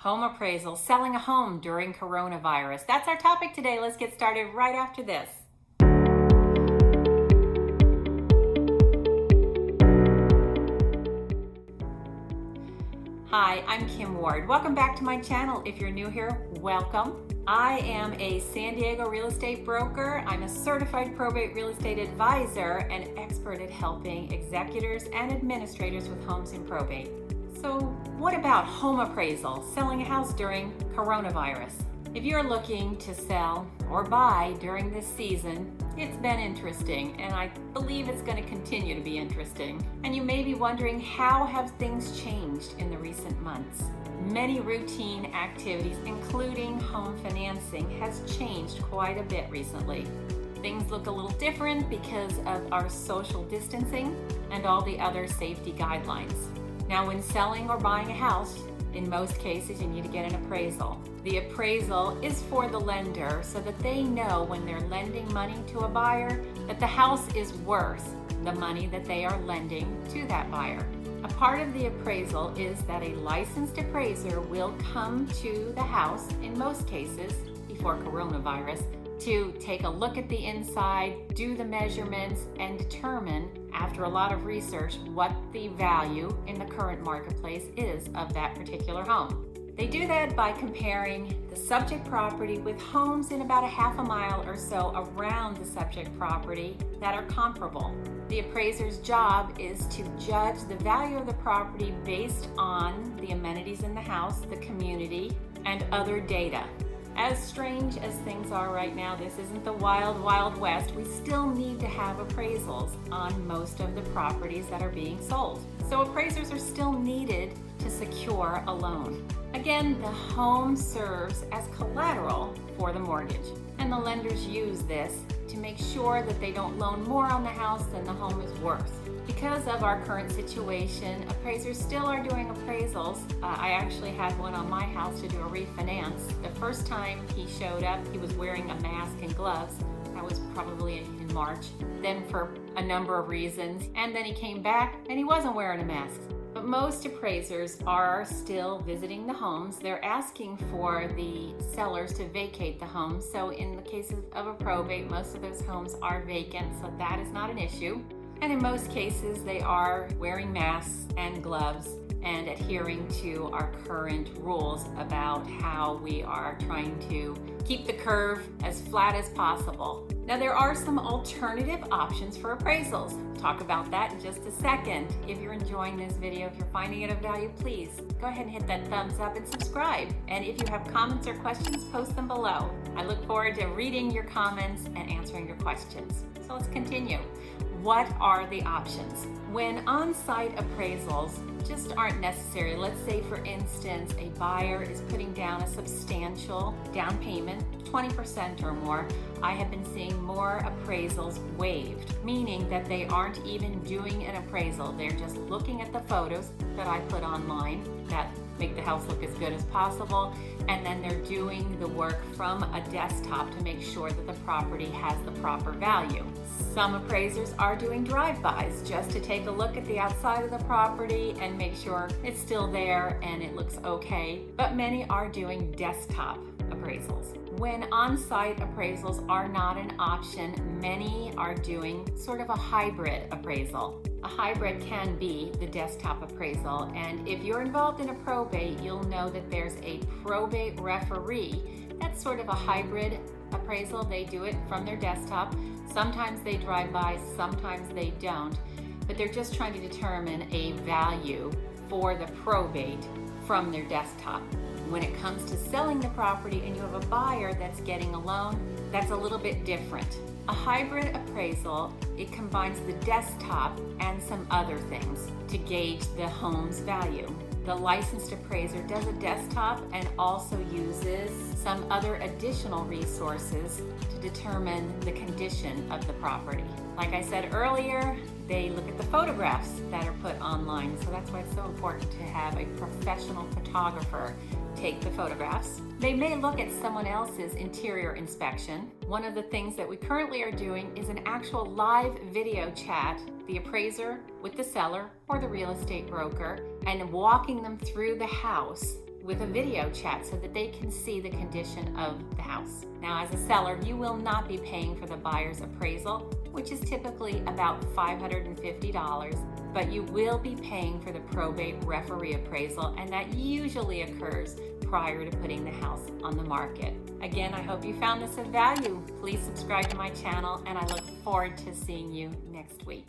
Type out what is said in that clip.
Home appraisal, selling a home during coronavirus. That's our topic today. Let's get started right after this. Hi, I'm Kim Ward. Welcome back to my channel. If you're new here, welcome. I am a San Diego real estate broker. I'm a certified probate real estate advisor and expert at helping executors and administrators with homes in probate. So what about home appraisal, selling a house during coronavirus? If you're looking to sell or buy during this season, it's been interesting, and I believe it's going to continue to be interesting. And you may be wondering, how have things changed in the recent months? Many routine activities, including home financing, has changed quite a bit recently. Things look a little different because of our social distancing and all the other safety guidelines. Now, when selling or buying a house, in most cases, you need to get an appraisal. The appraisal is for the lender so that they know when they're lending money to a buyer that the house is worth the money that they are lending to that buyer. A part of the appraisal is that a licensed appraiser will come to the house, in most cases, before coronavirus, to take a look at the inside, do the measurements, and determine, after a lot of research, what the value in the current marketplace is of that particular home. They do that by comparing the subject property with homes in about a half a mile or so around the subject property that are comparable. The appraiser's job is to judge the value of the property based on the amenities in the house, the community, and other data. As strange as things are right now, this isn't the wild, wild west. We still need to have appraisals on most of the properties that are being sold. So appraisers are still needed to secure a loan. Again, the home serves as collateral for the mortgage, and the lenders use this to make sure that they don't loan more on the house than the home is worth. Because of our current situation, appraisers still are doing appraisals. I actually had one on my house to do a refinance. The first time he showed up, he was wearing a mask and gloves. That was probably in March. Then for a number of reasons. And then he came back and he wasn't wearing a mask. But most appraisers are still visiting the homes. They're asking for the sellers to vacate the home. So in the case of a probate, most of those homes are vacant, so that is not an issue. And in most cases, they are wearing masks and gloves and adhering to our current rules about how we are trying to keep the curve as flat as possible. Now, there are some alternative options for appraisals. We'll talk about that in just a second. If you're enjoying this video, if you're finding it of value, please go ahead and hit that thumbs up and subscribe. And if you have comments or questions, post them below. I look forward to reading your comments and answering your questions. So let's continue. What are the options? When on-site appraisals just aren't necessary, let's say for instance a buyer is putting down a substantial down payment, 20% or more, I have been seeing more appraisals waived, meaning that they aren't even doing an appraisal. They're just looking at the photos that I put online that make the house look as good as possible, and then they're doing the work from a desktop to make sure that the property has the proper value. Some appraisers are doing drive-bys just to take a look at the outside of the property and make sure it's still there and it looks okay, but many are doing desktop appraisals. When on-site appraisals are not an option, many are doing sort of a hybrid appraisal. A hybrid can be the desktop appraisal, and if you're involved in a probate, you'll know that there's a probate referee. That's sort of a hybrid appraisal. They do it from their desktop. Sometimes they drive by, sometimes they don't, but they're just trying to determine a value for the probate from their desktop. When it comes to selling the property and you have a buyer that's getting a loan, that's a little bit different. A hybrid appraisal, it combines the desktop and some other things to gauge the home's value. The licensed appraiser does a desktop and also uses some other additional resources to determine the condition of the property. Like I said earlier, they look at the photographs that are put online, so that's why it's so important to have a professional photographer take the photographs. They may look at someone else's interior inspection. One of the things that we currently are doing is an actual live video chat, the appraiser with the seller or the real estate broker, and walking them through the house with a video chat so that they can see the condition of the house. Now, as a seller, you will not be paying for the buyer's appraisal, which is typically about $550, but you will be paying for the probate referee appraisal, and that usually occurs prior to putting the house on the market. Again, I hope you found this of value. Please subscribe to my channel, and I look forward to seeing you next week.